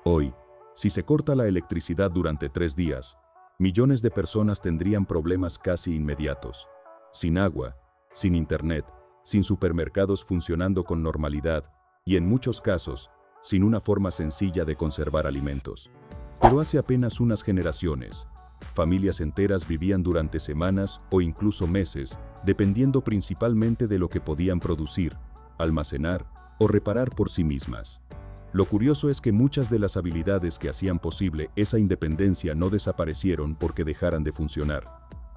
Hoy, si se corta la electricidad durante 3 días, millones de personas tendrían problemas casi inmediatos. Sin agua, sin internet, sin supermercados funcionando con normalidad y en muchos casos, sin una forma sencilla de conservar alimentos. Pero hace apenas unas generaciones, familias enteras vivían durante semanas o incluso meses, dependiendo principalmente de lo que podían producir, almacenar o reparar por sí mismas. Lo curioso es que muchas de las habilidades que hacían posible esa independencia no desaparecieron porque dejaran de funcionar.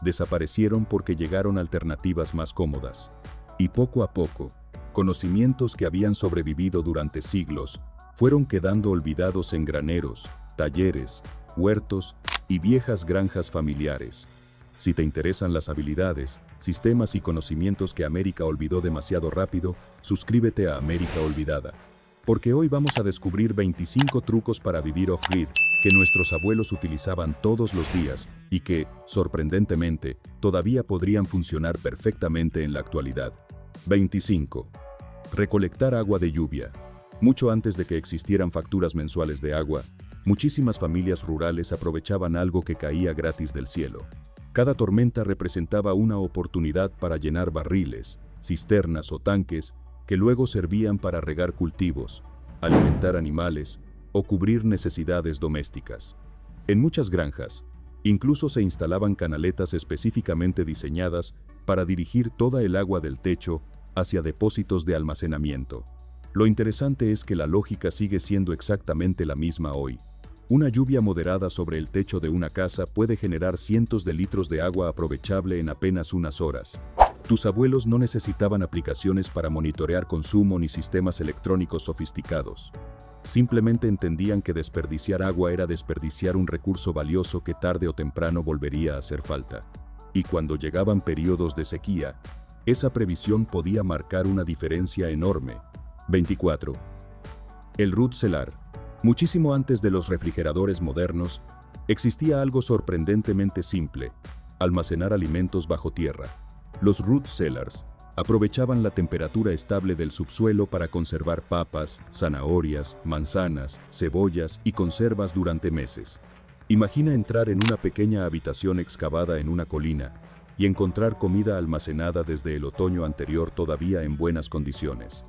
Desaparecieron porque llegaron alternativas más cómodas. Y poco a poco, conocimientos que habían sobrevivido durante siglos fueron quedando olvidados en graneros, talleres, huertos y viejas granjas familiares. Si te interesan las habilidades, sistemas y conocimientos que América olvidó demasiado rápido, suscríbete a América Olvidada. Porque hoy vamos a descubrir 25 trucos para vivir off-grid que nuestros abuelos utilizaban todos los días y que, sorprendentemente, todavía podrían funcionar perfectamente en la actualidad. 25. Recolectar agua de lluvia. Mucho antes de que existieran facturas mensuales de agua, muchísimas familias rurales aprovechaban algo que caía gratis del cielo. Cada tormenta representaba una oportunidad para llenar barriles, cisternas o tanques que luego servían para regar cultivos, alimentar animales o cubrir necesidades domésticas. En muchas granjas, incluso se instalaban canaletas específicamente diseñadas para dirigir toda el agua del techo hacia depósitos de almacenamiento. Lo interesante es que la lógica sigue siendo exactamente la misma hoy. Una lluvia moderada sobre el techo de una casa puede generar cientos de litros de agua aprovechable en apenas unas horas. Tus abuelos no necesitaban aplicaciones para monitorear consumo ni sistemas electrónicos sofisticados. Simplemente entendían que desperdiciar agua era desperdiciar un recurso valioso que tarde o temprano volvería a hacer falta. Y cuando llegaban periodos de sequía, esa previsión podía marcar una diferencia enorme. 24. El root cellar. Muchísimo antes de los refrigeradores modernos, existía algo sorprendentemente simple: almacenar alimentos bajo tierra. Los root cellars aprovechaban la temperatura estable del subsuelo para conservar papas, zanahorias, manzanas, cebollas y conservas durante meses. Imagina entrar en una pequeña habitación excavada en una colina y encontrar comida almacenada desde el otoño anterior todavía en buenas condiciones.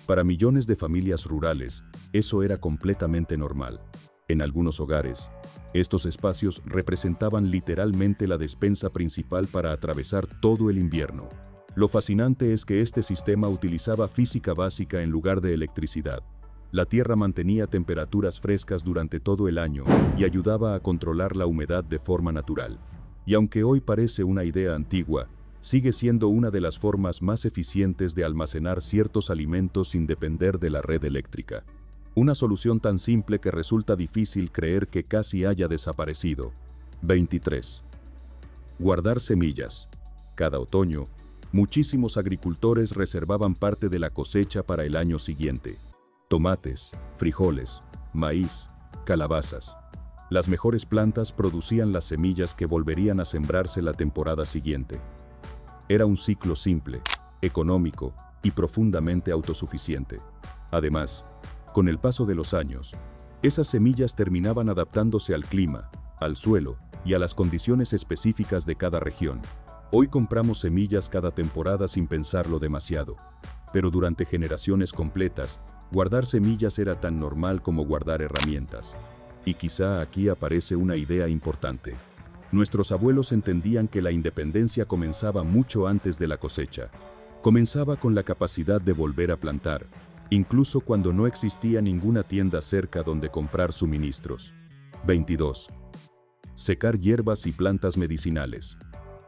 Para millones de familias rurales, eso era completamente normal. En algunos hogares, estos espacios representaban literalmente la despensa principal para atravesar todo el invierno. Lo fascinante es que este sistema utilizaba física básica en lugar de electricidad. La tierra mantenía temperaturas frescas durante todo el año y ayudaba a controlar la humedad de forma natural. Y aunque hoy parece una idea antigua, sigue siendo una de las formas más eficientes de almacenar ciertos alimentos sin depender de la red eléctrica. Una solución tan simple que resulta difícil creer que casi haya desaparecido. 23. Guardar semillas. Cada otoño, muchísimos agricultores reservaban parte de la cosecha para el año siguiente. Tomates, frijoles, maíz, calabazas. Las mejores plantas producían las semillas que volverían a sembrarse la temporada siguiente. Era un ciclo simple, económico y profundamente autosuficiente. Además, con el paso de los años, esas semillas terminaban adaptándose al clima, al suelo y a las condiciones específicas de cada región. Hoy compramos semillas cada temporada sin pensarlo demasiado, pero durante generaciones completas, guardar semillas era tan normal como guardar herramientas. Y quizá aquí aparece una idea importante. Nuestros abuelos entendían que la independencia comenzaba mucho antes de la cosecha. Comenzaba con la capacidad de volver a plantar, incluso cuando no existía ninguna tienda cerca donde comprar suministros. 22. Secar hierbas y plantas medicinales.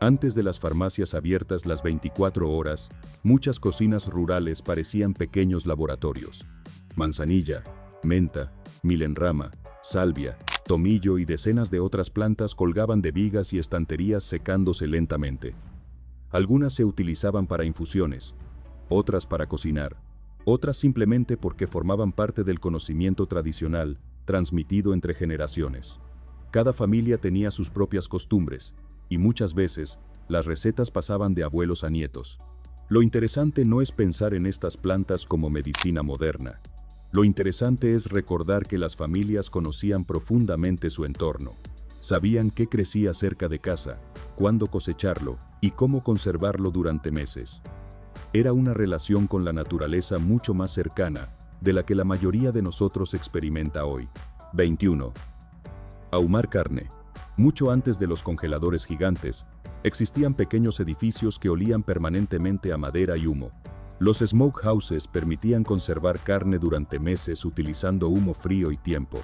Antes de las farmacias abiertas las 24 horas, muchas cocinas rurales parecían pequeños laboratorios. Manzanilla, menta, milenrama, salvia, tomillo y decenas de otras plantas colgaban de vigas y estanterías secándose lentamente. Algunas se utilizaban para infusiones, otras para cocinar, otras simplemente porque formaban parte del conocimiento tradicional, transmitido entre generaciones. Cada familia tenía sus propias costumbres, y muchas veces, las recetas pasaban de abuelos a nietos. Lo interesante no es pensar en estas plantas como medicina moderna, Lo interesante es recordar que las familias conocían profundamente su entorno. Sabían qué crecía cerca de casa, cuándo cosecharlo y cómo conservarlo durante meses. Era una relación con la naturaleza mucho más cercana de la que la mayoría de nosotros experimenta hoy. 21. Ahumar carne. Mucho antes de los congeladores gigantes, existían pequeños edificios que olían permanentemente a madera y humo. Los smokehouses permitían conservar carne durante meses utilizando humo frío y tiempo.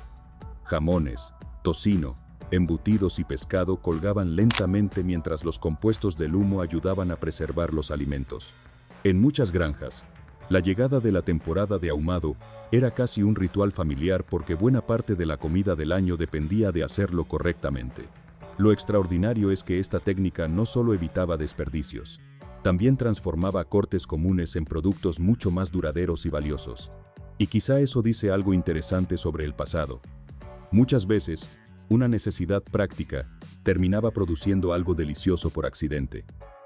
Jamones, tocino, embutidos y pescado colgaban lentamente mientras los compuestos del humo ayudaban a preservar los alimentos. En muchas granjas, la llegada de la temporada de ahumado era casi un ritual familiar porque buena parte de la comida del año dependía de hacerlo correctamente. Lo extraordinario es que esta técnica no solo evitaba desperdicios, también transformaba cortes comunes en productos mucho más duraderos y valiosos. Y quizá eso dice algo interesante sobre el pasado. Muchas veces, una necesidad práctica terminaba produciendo algo delicioso por accidente.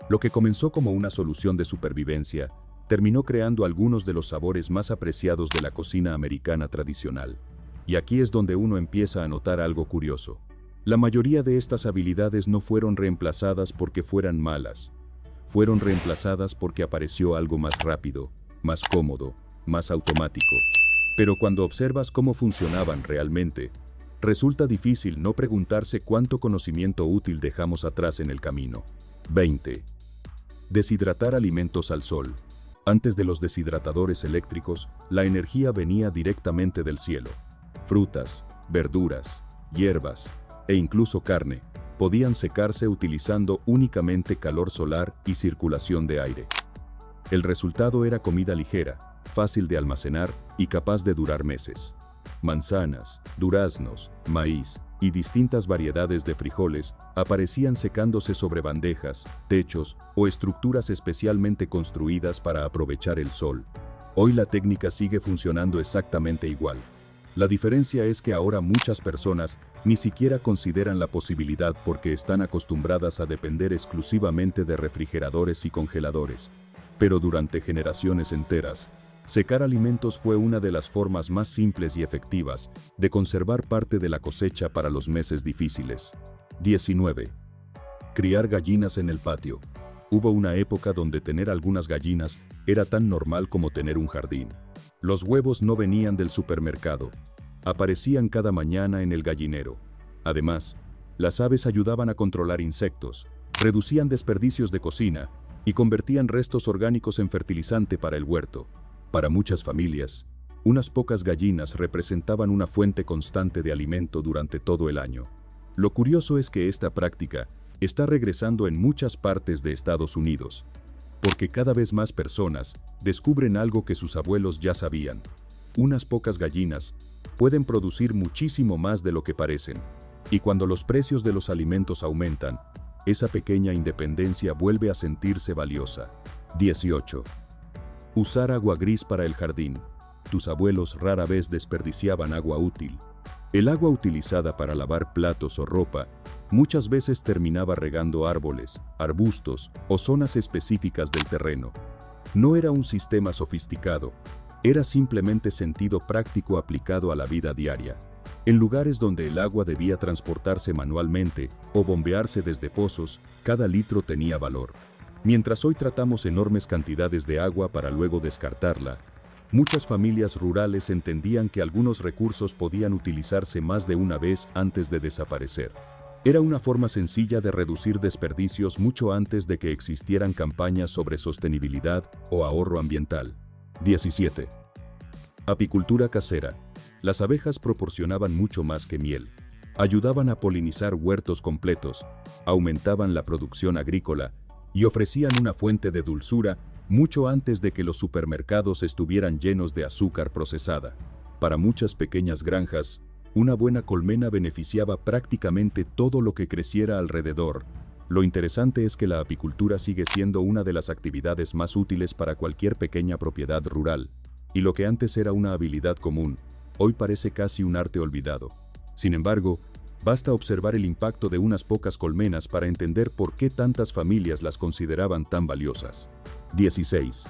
Lo que comenzó como una solución de supervivencia, terminó creando algunos de los sabores más apreciados de la cocina americana tradicional. Y aquí es donde uno empieza a notar algo curioso. La mayoría de estas habilidades no fueron reemplazadas porque fueran malas. Fueron reemplazadas porque apareció algo más rápido, más cómodo, más automático. Pero cuando observas cómo funcionaban realmente, resulta difícil no preguntarse cuánto conocimiento útil dejamos atrás en el camino. 20. Deshidratar alimentos al sol. Antes de los deshidratadores eléctricos, la energía venía directamente del cielo. Frutas, verduras, hierbas e incluso carne podían secarse utilizando únicamente calor solar y circulación de aire. El resultado era comida ligera, fácil de almacenar y capaz de durar meses. Manzanas, duraznos, maíz y distintas variedades de frijoles aparecían secándose sobre bandejas, techos o estructuras especialmente construidas para aprovechar el sol. Hoy la técnica sigue funcionando exactamente igual. La diferencia es que ahora muchas personas ni siquiera consideran la posibilidad porque están acostumbradas a depender exclusivamente de refrigeradores y congeladores. Pero durante generaciones enteras, secar alimentos fue una de las formas más simples y efectivas de conservar parte de la cosecha para los meses difíciles. 19. Criar gallinas en el patio. Hubo una época donde tener algunas gallinas era tan normal como tener un jardín. Los huevos no venían del supermercado. Aparecían cada mañana en el gallinero. Además, las aves ayudaban a controlar insectos, reducían desperdicios de cocina y convertían restos orgánicos en fertilizante para el huerto. Para muchas familias, unas pocas gallinas representaban una fuente constante de alimento durante todo el año. Lo curioso es que esta práctica está regresando en muchas partes de Estados Unidos, porque cada vez más personas descubren algo que sus abuelos ya sabían. Unas pocas gallinas pueden producir muchísimo más de lo que parecen, y cuando los precios de los alimentos aumentan, esa pequeña independencia vuelve a sentirse valiosa. 18. Usar agua gris para el jardín. Tus abuelos rara vez desperdiciaban agua útil. El agua utilizada para lavar platos o ropa muchas veces terminaba regando árboles, arbustos o zonas específicas del terreno. No era un sistema sofisticado, era simplemente sentido práctico aplicado a la vida diaria. En lugares donde el agua debía transportarse manualmente o bombearse desde pozos, cada litro tenía valor. Mientras hoy tratamos enormes cantidades de agua para luego descartarla, muchas familias rurales entendían que algunos recursos podían utilizarse más de una vez antes de desaparecer. Era una forma sencilla de reducir desperdicios mucho antes de que existieran campañas sobre sostenibilidad o ahorro ambiental. 17. Apicultura casera. Las abejas proporcionaban mucho más que miel. Ayudaban a polinizar huertos completos, aumentaban la producción agrícola y ofrecían una fuente de dulzura mucho antes de que los supermercados estuvieran llenos de azúcar procesada. Para muchas pequeñas granjas, una buena colmena beneficiaba prácticamente todo lo que creciera alrededor. Lo interesante es que la apicultura sigue siendo una de las actividades más útiles para cualquier pequeña propiedad rural, y lo que antes era una habilidad común, hoy parece casi un arte olvidado. Sin embargo, basta observar el impacto de unas pocas colmenas para entender por qué tantas familias las consideraban tan valiosas. 16.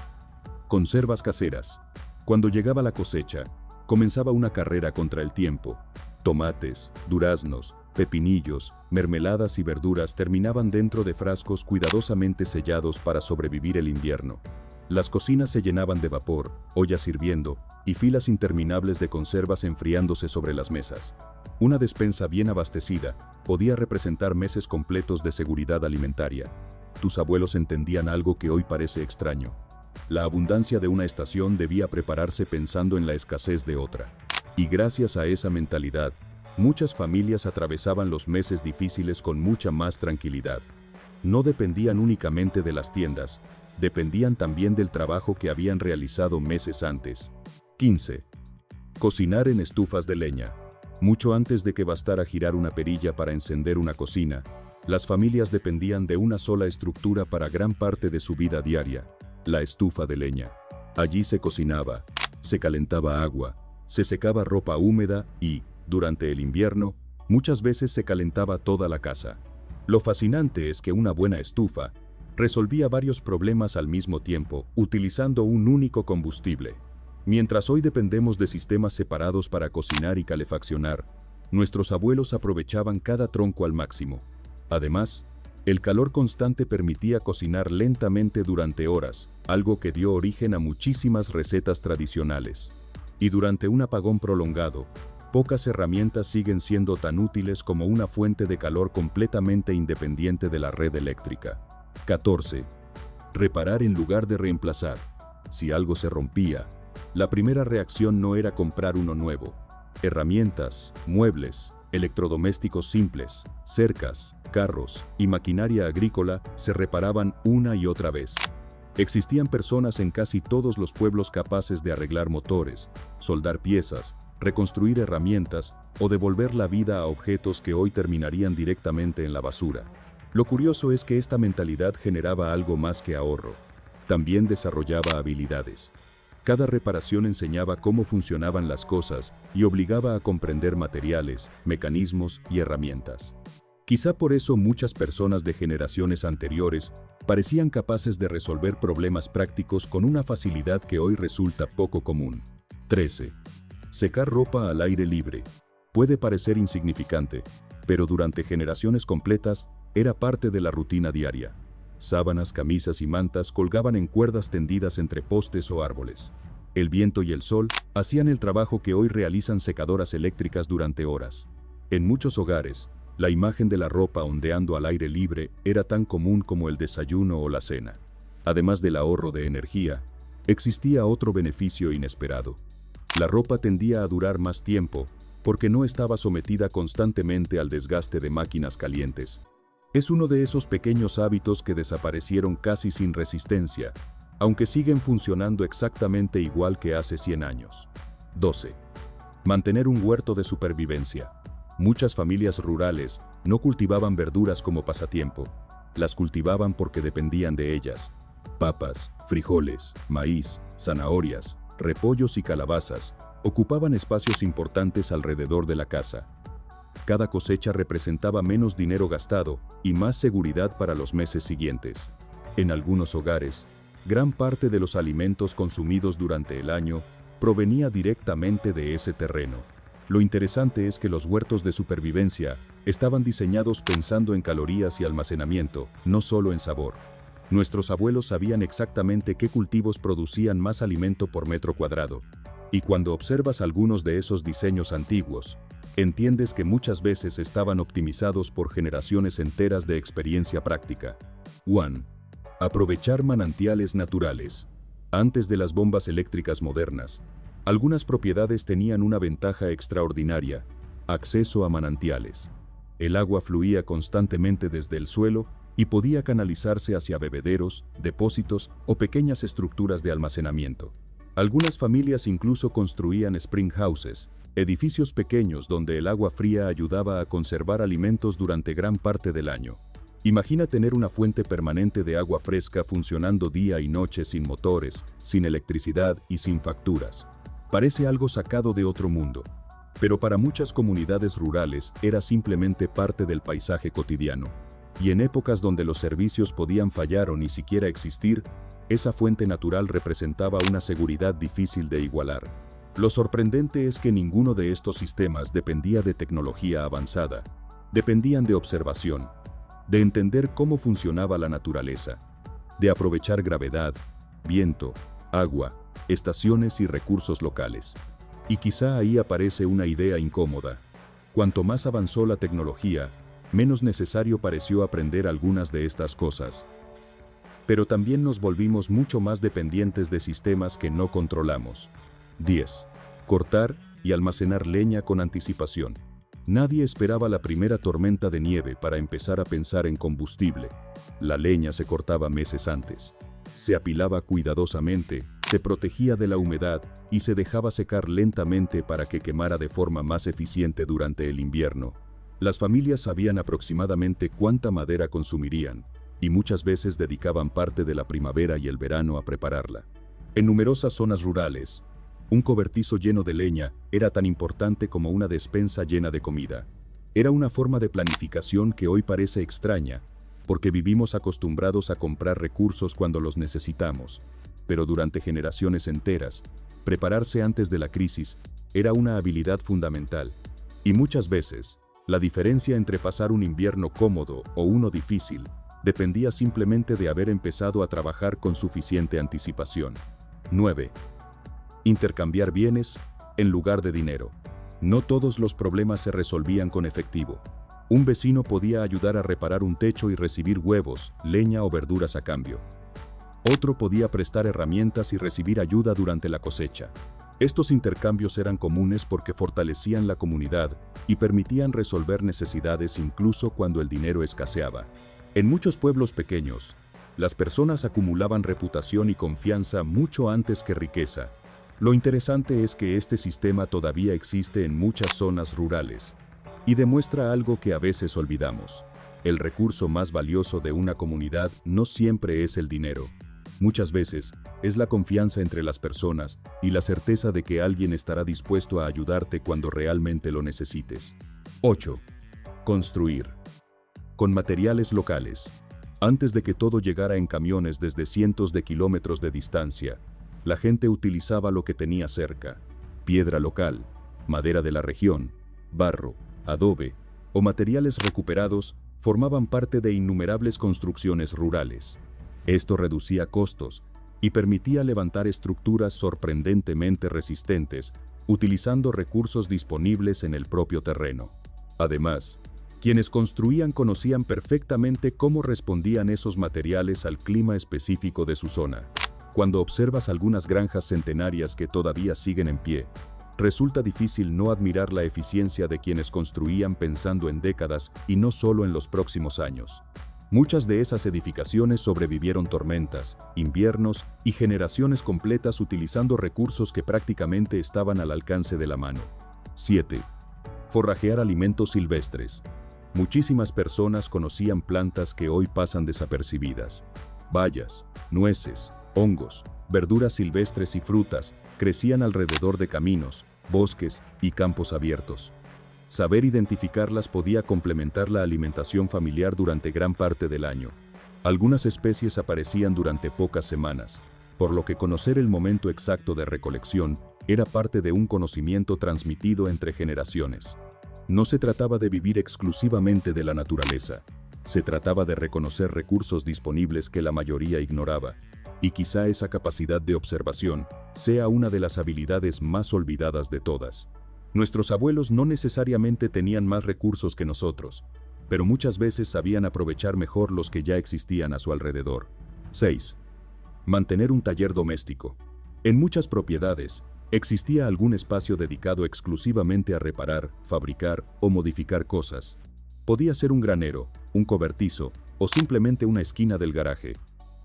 Conservas caseras. Cuando llegaba la cosecha, comenzaba una carrera contra el tiempo. Tomates, duraznos, pepinillos, mermeladas y verduras terminaban dentro de frascos cuidadosamente sellados para sobrevivir el invierno. Las cocinas se llenaban de vapor, ollas hirviendo y filas interminables de conservas enfriándose sobre las mesas. Una despensa bien abastecida podía representar meses completos de seguridad alimentaria. Tus abuelos entendían algo que hoy parece extraño. La abundancia de una estación debía prepararse pensando en la escasez de otra. Y gracias a esa mentalidad, muchas familias atravesaban los meses difíciles con mucha más tranquilidad. No dependían únicamente de las tiendas, dependían también del trabajo que habían realizado meses antes. 15. Cocinar en estufas de leña. Mucho antes de que bastara girar una perilla para encender una cocina, las familias dependían de una sola estructura para gran parte de su vida diaria: la estufa de leña. Allí se cocinaba, se calentaba agua, se secaba ropa húmeda y, durante el invierno, muchas veces se calentaba toda la casa. Lo fascinante es que una buena estufa resolvía varios problemas al mismo tiempo, utilizando un único combustible. Mientras hoy dependemos de sistemas separados para cocinar y calefaccionar, nuestros abuelos aprovechaban cada tronco al máximo. Además, el calor constante permitía cocinar lentamente durante horas, algo que dio origen a muchísimas recetas tradicionales. Y durante un apagón prolongado, pocas herramientas siguen siendo tan útiles como una fuente de calor completamente independiente de la red eléctrica. 14. Reparar en lugar de reemplazar. Si algo se rompía, la primera reacción no era comprar uno nuevo. Herramientas, muebles, electrodomésticos simples, cercas, carros y maquinaria agrícola se reparaban una y otra vez. Existían personas en casi todos los pueblos capaces de arreglar motores, soldar piezas, reconstruir herramientas o devolver la vida a objetos que hoy terminarían directamente en la basura. Lo curioso es que esta mentalidad generaba algo más que ahorro. También desarrollaba habilidades. Cada reparación enseñaba cómo funcionaban las cosas y obligaba a comprender materiales, mecanismos y herramientas. Quizá por eso muchas personas de generaciones anteriores parecían capaces de resolver problemas prácticos con una facilidad que hoy resulta poco común. 13. Secar ropa al aire libre. Puede parecer insignificante, pero durante generaciones completas era parte de la rutina diaria. Sábanas, camisas y mantas colgaban en cuerdas tendidas entre postes o árboles. El viento y el sol hacían el trabajo que hoy realizan secadoras eléctricas durante horas. En muchos hogares, la imagen de la ropa ondeando al aire libre era tan común como el desayuno o la cena. Además del ahorro de energía, existía otro beneficio inesperado. La ropa tendía a durar más tiempo porque no estaba sometida constantemente al desgaste de máquinas calientes. Es uno de esos pequeños hábitos que desaparecieron casi sin resistencia, aunque siguen funcionando exactamente igual que hace 100 años. 12. Mantener un huerto de supervivencia. Muchas familias rurales no cultivaban verduras como pasatiempo, las cultivaban porque dependían de ellas. Papas, frijoles, maíz, zanahorias, repollos y calabazas ocupaban espacios importantes alrededor de la casa. Cada cosecha representaba menos dinero gastado y más seguridad para los meses siguientes. En algunos hogares, gran parte de los alimentos consumidos durante el año provenía directamente de ese terreno. Lo interesante es que los huertos de supervivencia estaban diseñados pensando en calorías y almacenamiento, no solo en sabor. Nuestros abuelos sabían exactamente qué cultivos producían más alimento por metro cuadrado. Y cuando observas algunos de esos diseños antiguos, entiendes que muchas veces estaban optimizados por generaciones enteras de experiencia práctica. 1. Aprovechar manantiales naturales. Antes de las bombas eléctricas modernas, algunas propiedades tenían una ventaja extraordinaria: acceso a manantiales. El agua fluía constantemente desde el suelo y podía canalizarse hacia bebederos, depósitos o pequeñas estructuras de almacenamiento. Algunas familias incluso construían spring houses, edificios pequeños donde el agua fría ayudaba a conservar alimentos durante gran parte del año. Imagina tener una fuente permanente de agua fresca funcionando día y noche sin motores, sin electricidad y sin facturas. Parece algo sacado de otro mundo, pero para muchas comunidades rurales era simplemente parte del paisaje cotidiano. Y en épocas donde los servicios podían fallar o ni siquiera existir, esa fuente natural representaba una seguridad difícil de igualar. Lo sorprendente es que ninguno de estos sistemas dependía de tecnología avanzada. Dependían de observación, de entender cómo funcionaba la naturaleza, de aprovechar gravedad, viento, agua, estaciones y recursos locales. Y quizá ahí aparece una idea incómoda. Cuanto más avanzó la tecnología, menos necesario pareció aprender algunas de estas cosas. Pero también nos volvimos mucho más dependientes de sistemas que no controlamos. 10. Cortar y almacenar leña con anticipación. Nadie esperaba la primera tormenta de nieve para empezar a pensar en combustible. La leña se cortaba meses antes. Se apilaba cuidadosamente, se protegía de la humedad y se dejaba secar lentamente para que quemara de forma más eficiente durante el invierno. Las familias sabían aproximadamente cuánta madera consumirían, y muchas veces dedicaban parte de la primavera y el verano a prepararla. En numerosas zonas rurales, un cobertizo lleno de leña era tan importante como una despensa llena de comida. Era una forma de planificación que hoy parece extraña, porque vivimos acostumbrados a comprar recursos cuando los necesitamos. Pero durante generaciones enteras, prepararse antes de la crisis era una habilidad fundamental. Y muchas veces, la diferencia entre pasar un invierno cómodo o uno difícil dependía simplemente de haber empezado a trabajar con suficiente anticipación. 9. Intercambiar bienes en lugar de dinero. No todos los problemas se resolvían con efectivo. Un vecino podía ayudar a reparar un techo y recibir huevos, leña o verduras a cambio. Otro podía prestar herramientas y recibir ayuda durante la cosecha. Estos intercambios eran comunes porque fortalecían la comunidad y permitían resolver necesidades incluso cuando el dinero escaseaba. En muchos pueblos pequeños, las personas acumulaban reputación y confianza mucho antes que riqueza. Lo interesante es que este sistema todavía existe en muchas zonas rurales y demuestra algo que a veces olvidamos. El recurso más valioso de una comunidad no siempre es el dinero. Muchas veces es la confianza entre las personas y la certeza de que alguien estará dispuesto a ayudarte cuando realmente lo necesites. 8. Construir. Con materiales locales. Antes de que todo llegara en camiones desde cientos de kilómetros de distancia, la gente utilizaba lo que tenía cerca: piedra local, madera de la región, barro, adobe o materiales recuperados formaban parte de innumerables construcciones rurales. Esto reducía costos y permitía levantar estructuras sorprendentemente resistentes, utilizando recursos disponibles en el propio terreno. Además, quienes construían conocían perfectamente cómo respondían esos materiales al clima específico de su zona. Cuando observas algunas granjas centenarias que todavía siguen en pie, resulta difícil no admirar la eficiencia de quienes construían pensando en décadas y no solo en los próximos años. Muchas de esas edificaciones sobrevivieron tormentas, inviernos y generaciones completas utilizando recursos que prácticamente estaban al alcance de la mano. 7. Forrajear alimentos silvestres. Muchísimas personas conocían plantas que hoy pasan desapercibidas. Bayas, nueces, hongos, verduras silvestres y frutas crecían alrededor de caminos, bosques y campos abiertos. Saber identificarlas podía complementar la alimentación familiar durante gran parte del año. Algunas especies aparecían durante pocas semanas, por lo que conocer el momento exacto de recolección era parte de un conocimiento transmitido entre generaciones. No se trataba de vivir exclusivamente de la naturaleza, se trataba de reconocer recursos disponibles que la mayoría ignoraba, y quizá esa capacidad de observación sea una de las habilidades más olvidadas de todas. Nuestros abuelos no necesariamente tenían más recursos que nosotros, pero muchas veces sabían aprovechar mejor los que ya existían a su alrededor. 6. Mantener un taller doméstico. En muchas propiedades, existía algún espacio dedicado exclusivamente a reparar, fabricar o modificar cosas. Podía ser un granero, un cobertizo o simplemente una esquina del garaje.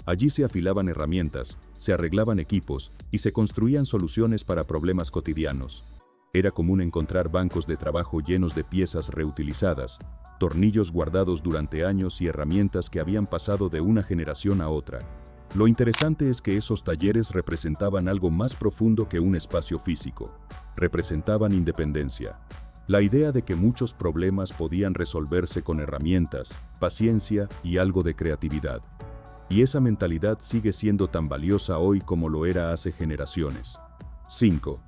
Allí se afilaban herramientas, se arreglaban equipos y se construían soluciones para problemas cotidianos. Era común encontrar bancos de trabajo llenos de piezas reutilizadas, tornillos guardados durante años y herramientas que habían pasado de una generación a otra. Lo interesante es que esos talleres representaban algo más profundo que un espacio físico. Representaban independencia. La idea de que muchos problemas podían resolverse con herramientas, paciencia y algo de creatividad. Y esa mentalidad sigue siendo tan valiosa hoy como lo era hace generaciones. 5.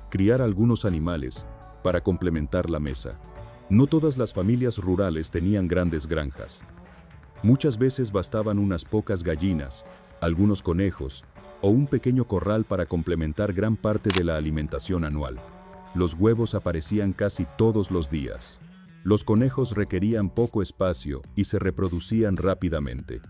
Criar algunos animales para complementar la mesa. No todas las familias rurales tenían grandes granjas. Muchas veces bastaban unas pocas gallinas, algunos conejos o un pequeño corral para complementar gran parte de la alimentación anual. Los huevos aparecían casi todos los días. Los conejos requerían poco espacio y se reproducían rápidamente.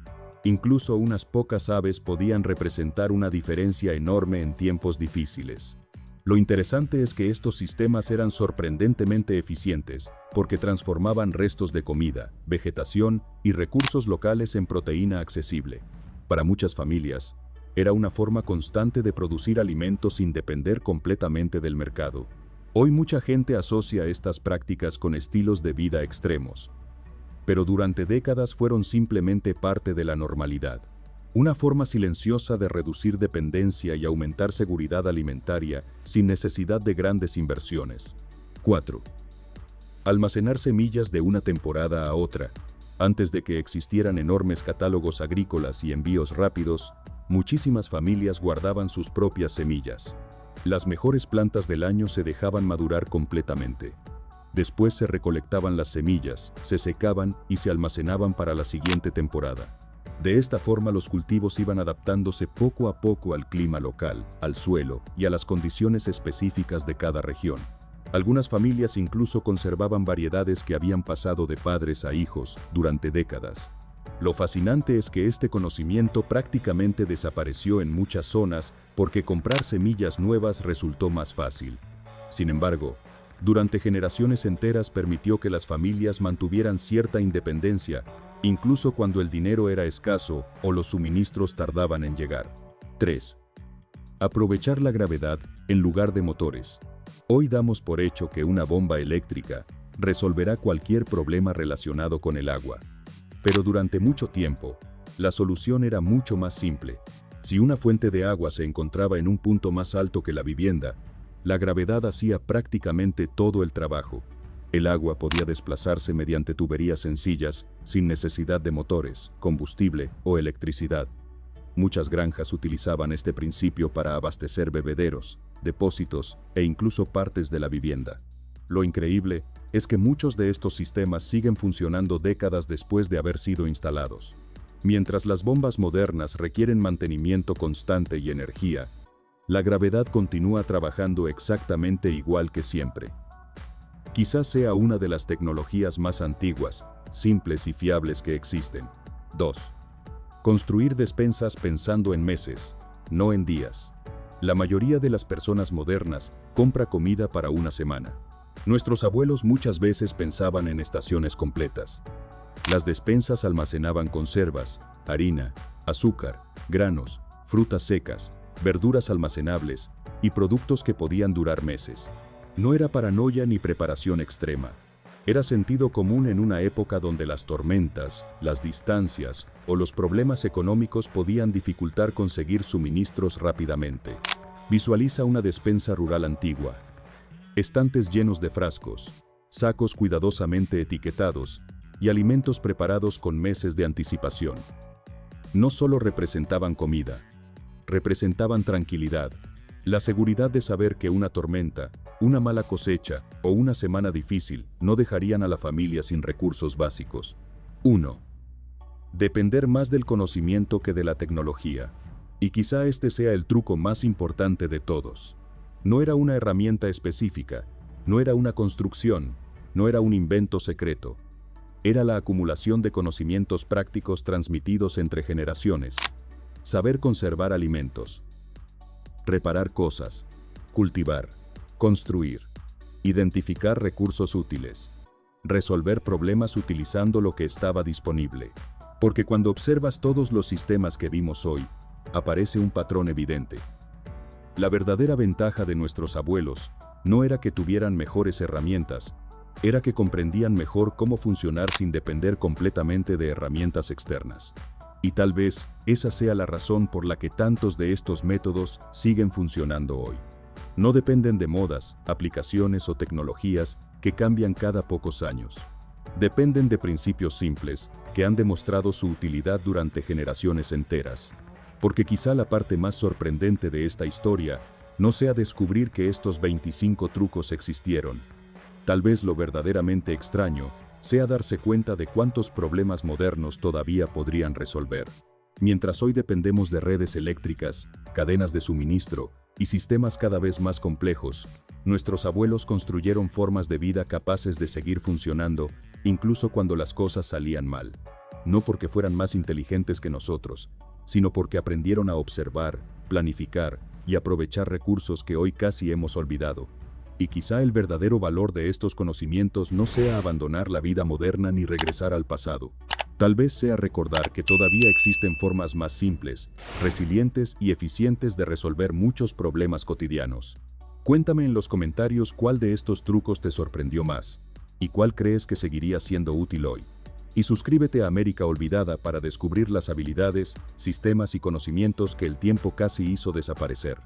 Incluso unas pocas aves podían representar una diferencia enorme en tiempos difíciles. Lo interesante es que estos sistemas eran sorprendentemente eficientes, porque transformaban restos de comida, vegetación y recursos locales en proteína accesible. Para muchas familias, era una forma constante de producir alimentos sin depender completamente del mercado. Hoy mucha gente asocia estas prácticas con estilos de vida extremos, pero durante décadas fueron simplemente parte de la normalidad. Una forma silenciosa de reducir dependencia y aumentar seguridad alimentaria sin necesidad de grandes inversiones. 4. Almacenar semillas de una temporada a otra. Antes de que existieran enormes catálogos agrícolas y envíos rápidos, muchísimas familias guardaban sus propias semillas. Las mejores plantas del año se dejaban madurar completamente. Después se recolectaban las semillas, se secaban y se almacenaban para la siguiente temporada. De esta forma los cultivos iban adaptándose poco a poco al clima local, al suelo y a las condiciones específicas de cada región. Algunas familias incluso conservaban variedades que habían pasado de padres a hijos durante décadas. Lo fascinante es que este conocimiento prácticamente desapareció en muchas zonas porque comprar semillas nuevas resultó más fácil. Sin embargo, durante generaciones enteras permitió que las familias mantuvieran cierta independencia, incluso cuando el dinero era escaso o los suministros tardaban en llegar. 3. Aprovechar la gravedad en lugar de motores. Hoy damos por hecho que una bomba eléctrica resolverá cualquier problema relacionado con el agua. Pero durante mucho tiempo, la solución era mucho más simple. Si una fuente de agua se encontraba en un punto más alto que la vivienda, la gravedad hacía prácticamente todo el trabajo. El agua podía desplazarse mediante tuberías sencillas, sin necesidad de motores, combustible o electricidad. Muchas granjas utilizaban este principio para abastecer bebederos, depósitos e incluso partes de la vivienda. Lo increíble es que muchos de estos sistemas siguen funcionando décadas después de haber sido instalados. Mientras las bombas modernas requieren mantenimiento constante y energía, la gravedad continúa trabajando exactamente igual que siempre. Quizás sea una de las tecnologías más antiguas, simples y fiables que existen. 2. Construir despensas pensando en meses, no en días. La mayoría de las personas modernas compra comida para una semana. Nuestros abuelos muchas veces pensaban en estaciones completas. Las despensas almacenaban conservas, harina, azúcar, granos, frutas secas, verduras almacenables y productos que podían durar meses. No era paranoia ni preparación extrema. Era sentido común en una época donde las tormentas, las distancias o los problemas económicos podían dificultar conseguir suministros rápidamente. Visualiza una despensa rural antigua. Estantes llenos de frascos, sacos cuidadosamente etiquetados y alimentos preparados con meses de anticipación. No solo representaban comida, representaban tranquilidad, la seguridad de saber que una tormenta, una mala cosecha o una semana difícil no dejarían a la familia sin recursos básicos. 1. Depender más del conocimiento que de la tecnología. Y quizá este sea el truco más importante de todos. No era una herramienta específica, no era una construcción, no era un invento secreto. Era la acumulación de conocimientos prácticos transmitidos entre generaciones. Saber conservar alimentos, reparar cosas, cultivar, construir, identificar recursos útiles, resolver problemas utilizando lo que estaba disponible. Porque cuando observas todos los sistemas que vimos hoy, aparece un patrón evidente. La verdadera ventaja de nuestros abuelos no era que tuvieran mejores herramientas, era que comprendían mejor cómo funcionar sin depender completamente de herramientas externas. Y tal vez esa sea la razón por la que tantos de estos métodos siguen funcionando hoy. No dependen de modas, aplicaciones o tecnologías que cambian cada pocos años. Dependen de principios simples que han demostrado su utilidad durante generaciones enteras. Porque quizá la parte más sorprendente de esta historia no sea descubrir que estos 25 trucos existieron. Tal vez lo verdaderamente extraño sea darse cuenta de cuántos problemas modernos todavía podrían resolver. Mientras hoy dependemos de redes eléctricas, cadenas de suministro y sistemas cada vez más complejos, nuestros abuelos construyeron formas de vida capaces de seguir funcionando, incluso cuando las cosas salían mal. No porque fueran más inteligentes que nosotros, sino porque aprendieron a observar, planificar y aprovechar recursos que hoy casi hemos olvidado. Y quizá el verdadero valor de estos conocimientos no sea abandonar la vida moderna ni regresar al pasado. Tal vez sea recordar que todavía existen formas más simples, resilientes y eficientes de resolver muchos problemas cotidianos. Cuéntame en los comentarios cuál de estos trucos te sorprendió más, y cuál crees que seguiría siendo útil hoy. Y suscríbete a América Olvidada para descubrir las habilidades, sistemas y conocimientos que el tiempo casi hizo desaparecer.